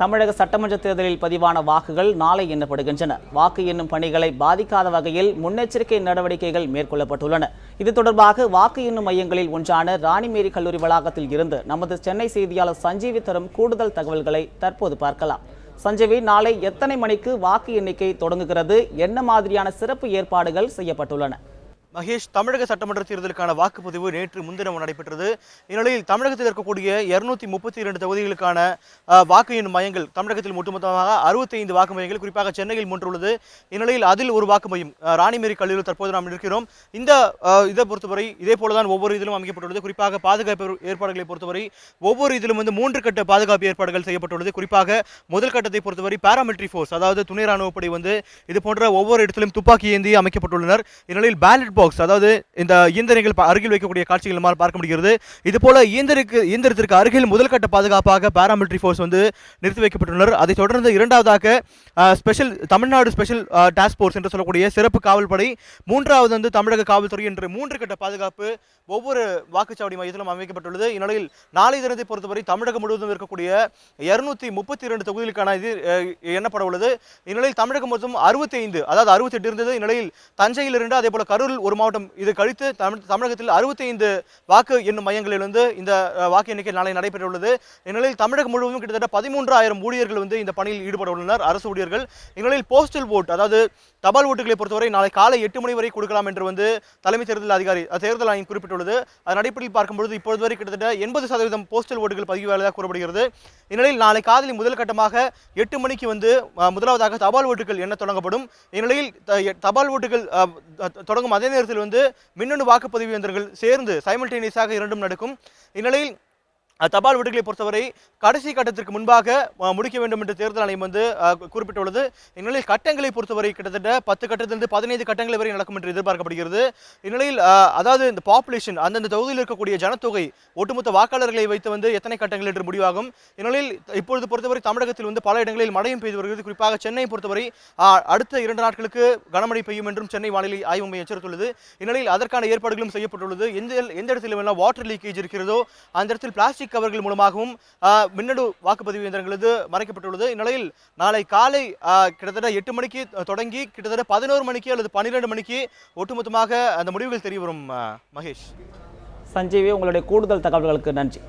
தமிழக சட்டமன்ற தேர்தலில் பதிவான வாக்குகள் நாளை எண்ணப்படுகின்றன. வாக்கு எண்ணும் பணிகளை பாதிக்காத வகையில் முன்னெச்சரிக்கை நடவடிக்கைகள் மேற்கொள்ளப்பட்டுள்ளன. இது தொடர்பாக வாக்கு எண்ணும் மையங்களில் ஒன்றான ராணிமேரி கல்லூரி வளாகத்தில் இருந்து நமது சென்னை செய்தியாளர் சஞ்சீவி தரும் கூடுதல் தகவல்களை தற்போது பார்க்கலாம். சஞ்சீவி, நாளை எத்தனை மணிக்கு வாக்கு எண்ணிக்கை தொடங்குகிறது? என்ன மாதிரியான சிறப்பு ஏற்பாடுகள் செய்யப்பட்டுள்ளன? மகேஷ், தமிழக சட்டமன்ற தேர்தலுக்கான வாக்குப்பதிவு நேற்று முன்தினம் நடைபெற்றது. இந்நிலையில் தமிழகத்தில் இருக்கக்கூடிய 232 தொகுதிகளுக்கான வாக்கு எண்ணும் மையங்கள் தமிழகத்தில் ஒட்டுமொத்தமாக 65 வாக்கு மையங்கள் குறிப்பாக சென்னையில் 3 உள்ளது. இந்நிலையில் அதில் ஒரு வாக்கு மையம் ராணிமேரி கல்லூரியில் தற்போது நாம் இருக்கிறோம். இந்த இதை பொறுத்தவரை இதே போலதான் ஒவ்வொரு இதிலும் அமைக்கப்பட்டுள்ளது. குறிப்பாக பாதுகாப்பு ஏற்பாடுகளை பொறுத்தவரை ஒவ்வொரு இதிலும் 3 கட்ட பாதுகாப்பு ஏற்பாடுகள் செய்யப்பட்டுள்ளது. குறிப்பாக முதல் கட்டத்தை பொறுத்தவரை பாராமிலிட்டரி ஃபோர்ஸ், அதாவது துணை ராணுவப்படை இது போன்ற ஒவ்வொரு இடத்திலும் துப்பாக்கி ஏந்தி அமைக்கப்பட்டுள்ளனர். இந்நிலையில் பேலட் பாக்ஸ், அதாவது இந்த இயந்திரங்கள் அருகில் வைக்கக்கூடிய காட்சிகள் நம்மால் பார்க்க முடிகிறது. இதுபோல இயந்திரத்திற்கு அருகில் முதல் கட்ட பாதுகாப்பாக பாராமிலிட்டரி ஃபோர்ஸ் நிறுத்தி வைக்கப்பட்டுள்ளனர். அதைத் தொடர்ந்து இரண்டாவதாக தமிழ்நாடு ஸ்பெஷல் டாஸ்க் போர்ஸ் என்று சொல்லக்கூடிய சிறப்பு காவல் படை, மூன்றாவது தமிழக காவல்துறை என்று 3 கட்ட பாதுகாப்பு ஒவ்வொரு வாக்குச்சாவடி மையத்திலும் அமைக்கப்பட்டுள்ளது. இந்நிலையில் நாளை தினத்தை பொறுத்தவரை தமிழகம் முழுவதும் இருக்கக்கூடிய 232 தொகுதிகளுக்கான இது எண்ணப்பட உள்ளது. இந்நிலையில் தமிழகம் மொத்தம் 65, அதாவது 68 இருந்தது. இந்நிலையில் தஞ்சையில் 2, அதே போல கரூரில் ஒரு மாவட்டம் இது கழித்து தமிழகத்தில் 65 வாக்கு எண்ணும் மையங்களில் இந்த வாக்கு எண்ணிக்கை நாளை நடைபெற்றுள்ளது. இந்நிலையில் தமிழகம் முழுவதும் கிட்டத்தட்ட 13,000 ஊழியர்கள் இந்த பணியில் ஈடுபட உள்ளனர், அரசு ஊழியர்கள். இந்நிலையில் போஸ்டல் ஓட், அதாவது தபால் ஓட்டுகளை பொறுத்தவரை நாளை காலை 8 மணி வரை கொடுக்கலாம் என்று தலைமை தேர்தல் அதிகாரி தேர்தல் ஆணையம் குறிப்பிட்டுள்ளது. அதன் அடிப்படையில் பார்க்கும்போது இப்பொழுது வரை கிட்டத்தட்ட 80% போஸ்டல் ஓட்டுகள் பதிவாக கூறப்படுகிறது. இந்நிலையில் நாளை காலை முதல் கட்டமாக 8 மணிக்கு முதலாவதாக தபால் ஓட்டுகள் எண்ண தொடங்கப்படும். இந்நிலையில் தபால் ஓட்டுகள் தொடங்கும் அதே நேரத்தில் மின்னணு வாக்குப்பதிவு இயந்திரங்கள் சேர்ந்து சைமல்டேனியஸாக இரண்டும் நடக்கும். இந்நிலையில் தபால் ஓட்டுகளை பொறுத்தவரை கடைசி கட்டத்திற்கு முன்பாக முடிக்க வேண்டும் என்று தேர்தல் ஆணையம் குறிப்பிட்டுள்ளது. இந்நிலையில் கட்டங்களை பொறுத்தவரை கிட்டத்தட்ட 10 கட்டத்திலிருந்து 15 கட்டங்கள் வரை நடக்கும் என்று எதிர்பார்க்கப்படுகிறது. இந்நிலையில் அதாவது இந்த பாப்புலேஷன், அந்தந்த தொகுதியில் இருக்கக்கூடிய ஜனத்தொகை, ஒட்டுமொத்த வாக்காளர்களை வைத்து எத்தனை கட்டங்கள் என்று முடிவாகும். இந்நிலையில் இப்பொழுது பொறுத்தவரை தமிழகத்தில் பல இடங்களில் மழையும் பெய்து வருகிறது. குறிப்பாக சென்னையை பொறுத்தவரை அடுத்த 2 நாட்களுக்கு கனமழை பெய்யும் என்றும் சென்னை வானிலை ஆய்வு மையம் எச்சரித்துள்ளது. இந்நிலையில் அதற்கான ஏற்பாடுகளும் செய்யப்பட்டுள்ளது. எந்த இடத்தில் வாட்டர் லீக்கேஜ் இருக்கிறதோ அந்த இடத்தில் பிளாஸ்டிக் கவர்கள் மூலமாகவும் மின்னணு வாக்குப்பதிவு இயந்திரங்கள் மறைக்கப்பட்டுள்ளது. இந்நிலையில் நாளை காலை கிட்டத்தட்ட 8 மணிக்கு தொடங்கி கிட்டத்தட்ட 11 மணிக்கு அல்லது 12 மணிக்கு ஒட்டுமொத்தமாக அந்த முடிவுகள் தெரிய வரும். மகேஷ், சஞ்சீவி, உங்களுடைய கூடுதல் தகவல்களுக்கு நன்றி.